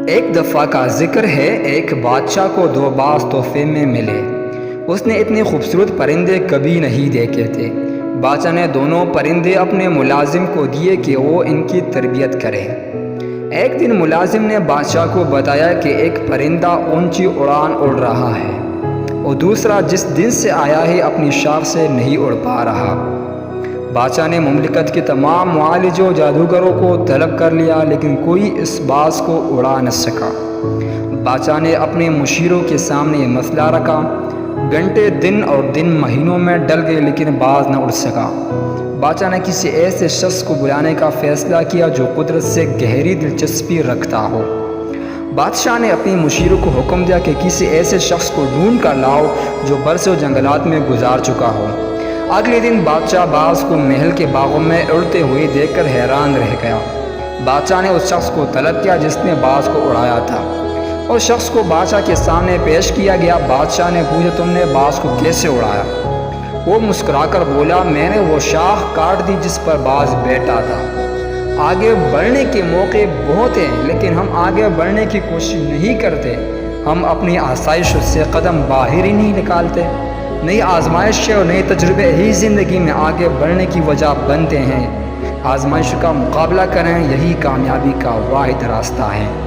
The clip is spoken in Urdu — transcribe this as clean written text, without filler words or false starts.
ایک دفعہ کا ذکر ہے، ایک بادشاہ کو دو باز تحفے میں ملے۔ اس نے اتنے خوبصورت پرندے کبھی نہیں دیکھے تھے۔ بادشاہ نے دونوں پرندے اپنے ملازم کو دیے کہ وہ ان کی تربیت کرے۔ ایک دن ملازم نے بادشاہ کو بتایا کہ ایک پرندہ اونچی اڑان اڑ رہا ہے اور دوسرا جس دن سے آیا ہے اپنی شاخ سے نہیں اڑ پا رہا۔ بادشاہ نے مملکت کے تمام معالجوں جادوگروں کو طلب کر لیا، لیکن کوئی اس باز کو اڑا نہ سکا۔ بادشاہ نے اپنے مشیروں کے سامنے یہ مسئلہ رکھا۔ گھنٹے دن اور دن مہینوں میں ڈل گئے لیکن باز نہ اڑ سکا۔ بادشاہ نے کسی ایسے شخص کو بلانے کا فیصلہ کیا جو قدرت سے گہری دلچسپی رکھتا ہو۔ بادشاہ نے اپنی مشیروں کو حکم دیا کہ کسی ایسے شخص کو ڈھونڈ کر لاؤ جو برسوں جنگلات میں گزار چکا ہو۔ اگلے دن بادشاہ باز کو محل کے باغوں میں اڑتے ہوئے دیکھ کر حیران رہ گیا۔ بادشاہ نے اس شخص کو طلب کیا جس نے باز کو اڑایا تھا۔ اس شخص کو بادشاہ کے سامنے پیش کیا گیا۔ بادشاہ نے پوچھا، تم نے باز کو کیسے اڑایا؟ وہ مسکرا کر بولا، میں نے وہ شاخ کاٹ دی جس پر باز بیٹھا تھا۔ آگے بڑھنے کے موقع بہت ہیں لیکن ہم آگے بڑھنے کی کوشش نہیں کرتے۔ ہم اپنی آسائش سے قدم باہر ہی نہیں نکالتے۔ نئی آزمائشیں اور نئے تجربے ہی زندگی میں آگے بڑھنے کی وجہ بنتے ہیں۔ آزمائش کا مقابلہ کریں، یہی کامیابی کا واحد راستہ ہے۔